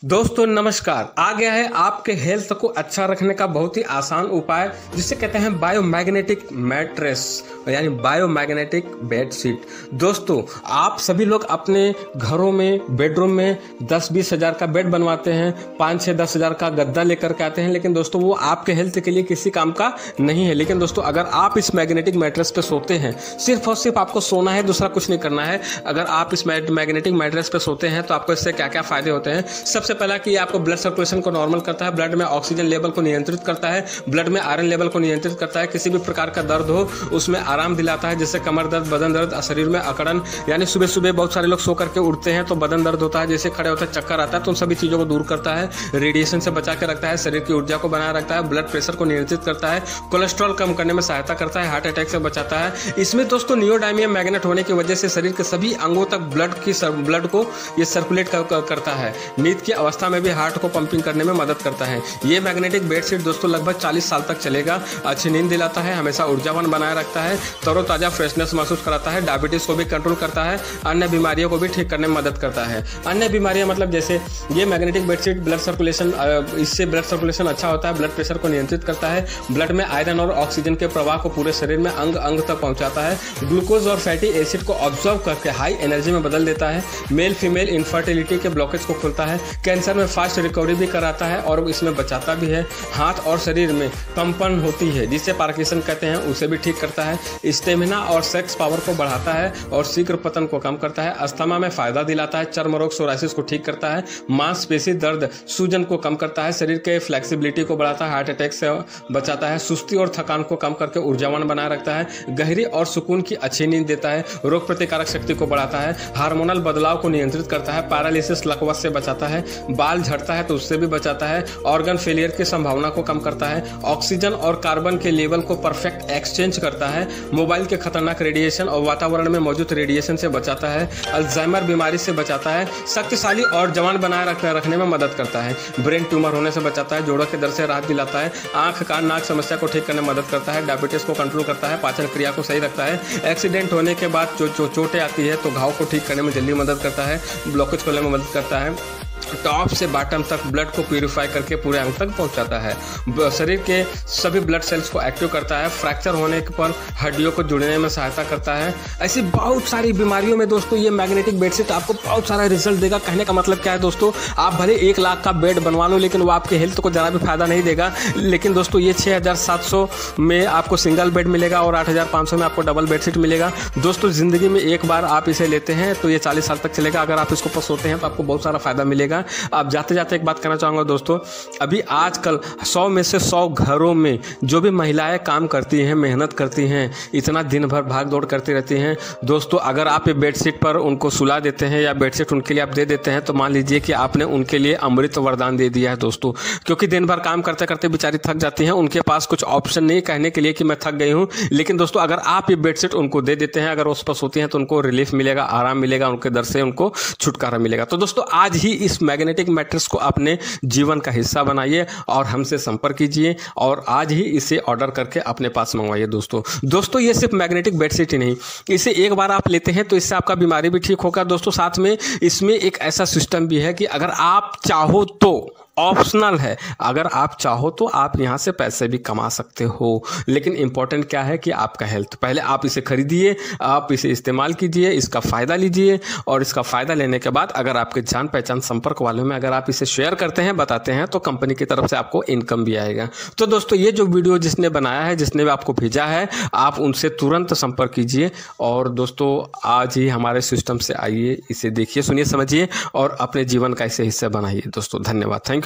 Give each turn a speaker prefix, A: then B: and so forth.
A: दोस्तों नमस्कार। आ गया है आपके हेल्थ को अच्छा रखने का बहुत ही आसान उपाय जिसे कहते हैं बायोमैग्नेटिक मैट्रेस यानी बायोमैग्नेटिक बेडशीट। दोस्तों आप सभी लोग अपने घरों में बेडरूम में 10-20 हज़ार का बेड बनवाते हैं, 5-6-10 हज़ार का गद्दा लेकर के आते हैं, लेकिन दोस्तों वो आपके हेल्थ के लिए किसी काम का नहीं है। लेकिन दोस्तों अगर आप इस मैग्नेटिक मैट्रेस पे सोते हैं, सिर्फ और सिर्फ आपको सोना है, दूसरा कुछ नहीं करना है। अगर आप इस मैग्नेटिक मैट्रेस पे सोते हैं तो आपको इससे क्या क्या फायदे होते हैं। सबसे पहला कि ये आपको ब्लड सर्कुलेशन को नॉर्मल करता है, ब्लड में ऑक्सीजन लेवल को नियंत्रित करता है, ब्लड में आयरन लेवल को नियंत्रित करता है, किसी भी प्रकार का दर्द हो उसमें आराम दिलाता है, जैसे कमर दर्द, बदन दर्द, शरीर में अकड़न, यानी सुबह सुबह बहुत सारे लोग सो करके उठते हैं तो बदन दर्द होता है, जैसे खड़े होते हैं चक्कर आता है, तो उन सभी चीज़ों को दूर करता है, रेडिएशन से बचा के रखता है, शरीर की ऊर्जा को बनाए रखता है, ब्लड प्रेशर को नियंत्रित करता है, कोलेस्ट्रॉल कम करने में सहायता करता है, हार्ट अटैक से बचाता है। इसमें दोस्तों नियोडायमियम मैग्नेट होने की वजह से शरीर के सभी अंगों तक ब्लड को ये सर्कुलेट करता है। नींद की अवस्था में भी हार्ट को पंपिंग करने में मदद करता है। ये मैग्नेटिक बेडशीट दोस्तों लगभग 40 साल तक चलेगा, अच्छी नींद दिलाता है, हमेशा ऊर्जावान बनाए रखता है, तरोताजा फ्रेशनेस महसूस कराता है, डायबिटीज को भी कंट्रोल करता है, अन्य बीमारियों को भी ठीक करने में मदद करता है। अन्य बीमारियां मतलब जैसे ये मैग्नेटिक बेडशीट ब्लड सर्कुलेशन, इससे ब्लड सर्कुलेशन अच्छा होता है, ब्लड प्रेशर को नियंत्रित करता है, ब्लड में आयरन और ऑक्सीजन के प्रवाह को पूरे शरीर में अंग अंग तक पहुंचाता है, ग्लूकोज और फैटी एसिड को ऑब्जर्व करके हाई एनर्जी में बदल देता है, मेल फीमेल इनफर्टिलिटी के ब्लॉकेज को खोलता है, कैंसर में फास्ट रिकवरी भी कराता है और इसमें बचाता भी है। हाथ और शरीर में कंपन होती है जिसे पार्किंसन कहते हैं, उसे भी ठीक करता है। स्टेमिना और सेक्स पावर को बढ़ाता है और शीघ्र पतन को कम करता है। अस्थमा में फायदा दिलाता है, चर्म रोग सोराइसिस को ठीक करता है, मांसपेशी दर्द सूजन को कम करता है, शरीर के फ्लेक्सिबिलिटी को बढ़ाता है, हार्ट अटैक से बचाता है, सुस्ती और थकान को कम करके ऊर्जावान बनाए रखता है, गहरी और सुकून की अच्छी नींद देता है, रोग प्रतिकारक शक्ति को बढ़ाता है, हार्मोनल बदलाव को नियंत्रित करता है, पैरालिसिस लकवा से बचाता है, बाल झड़ता है तो उससे भी बचाता है, ऑर्गन फेलियर की संभावना को कम करता है, ऑक्सीजन और कार्बन के लेवल को परफेक्ट एक्सचेंज करता है, मोबाइल के खतरनाक रेडिएशन और वातावरण में मौजूद रेडिएशन से बचाता है, अल्जाइमर बीमारी से बचाता है, शक्तिशाली और जवान बनाए रखने में मदद करता है, ब्रेन ट्यूमर होने से बचाता है, जोड़ों के दर्द से राहत दिलाता है, आंख कान नाक समस्या को ठीक करने में मदद करता है, डायबिटीज को कंट्रोल करता है, पाचन क्रिया को सही रखता है, एक्सीडेंट होने के बाद जो चोटें आती है तो घाव को ठीक करने में जल्दी मदद करता है, ब्लॉकेज खोलने में मदद करता है, टॉप से बॉटम तक ब्लड को प्यूरिफाई करके पूरे अंग तक पहुंचाता है, शरीर के सभी ब्लड सेल्स को एक्टिव करता है, फ्रैक्चर होने पर हड्डियों को जुड़ने में सहायता करता है। ऐसी बहुत सारी बीमारियों में दोस्तों ये मैग्नेटिक बेडशीट आपको बहुत सारा रिजल्ट देगा। कहने का मतलब क्या है दोस्तों, आप भले 1 लाख का बेड बनवा लो लेकिन वो आपके हेल्थ को जरा भी फायदा नहीं देगा। लेकिन दोस्तों ये 6,700 में आपको सिंगल बेड मिलेगा और 8,500 में आपको डबल बेडशीट मिलेगा। दोस्तों जिंदगी में एक बार आप इसे लेते हैं तो ये 40 साल तक चलेगा। अगर आप इसको सोते हैं तो आपको बहुत सारा फायदा मिलेगा। आप जाते जाते एक बात कहना चाहूँगा दोस्तों, अभी आजकल 100 में से 100 घरों में जो भी महिलाएं काम करती हैं, मेहनत करती हैं, इतना दिन भर भाग दौड़ करती रहती हैं दोस्तों, अगर आप ये बेडशीट पर उनको सुला देते हैं या बेडशीट उनके लिए आप दे देते हैं तो मान लीजिए कि आपने उनके लिए अमृत वरदान दे दिया है दोस्तों। क्योंकि दिन भर काम करते करते बेचारी थक जाती हैं, उनके पास कुछ ऑप्शन नहीं कहने के लिए कि मैं थक गई हूँ। लेकिन दोस्तों अगर आप ये बेडशीट उनको दे देते हैं, अगर उस पर सोती हैं तो उनको रिलीफ मिलेगा, आराम मिलेगा, उनके दर्द से उनको छुटकारा मिलेगा। तो दोस्तों आज ही इस मैग्नेटिक मैट्रेस को अपने जीवन का हिस्सा बनाइए और हमसे संपर्क कीजिए और आज ही इसे ऑर्डर करके अपने पास मंगवाइए दोस्तों ये सिर्फ मैग्नेटिक बेडशीट ही नहीं, इसे एक बार आप लेते हैं तो इससे आपका बीमारी भी ठीक होगा दोस्तों। साथ में इसमें एक ऐसा सिस्टम भी है कि अगर आप चाहो तो, ऑप्शनल है, अगर आप चाहो तो आप यहाँ से पैसे भी कमा सकते हो। लेकिन इंपॉर्टेंट क्या है कि आपका हेल्थ, पहले आप इसे खरीदिए, आप इसे इस्तेमाल कीजिए, इसका फ़ायदा लीजिए और इसका फ़ायदा लेने के बाद अगर आपके जान पहचान संपर्क वालों में अगर आप इसे शेयर करते हैं, बताते हैं तो कंपनी की तरफ से आपको इनकम भी आएगा। तो दोस्तों ये जो वीडियो जिसने बनाया है, जिसने भी आपको भेजा है, आप उनसे तुरंत संपर्क कीजिए और दोस्तों आज ही हमारे सिस्टम से आइए, इसे देखिए, सुनिए, समझिए और अपने जीवन का इसे हिस्सा बनाइए दोस्तों। धन्यवाद, थैंक यू।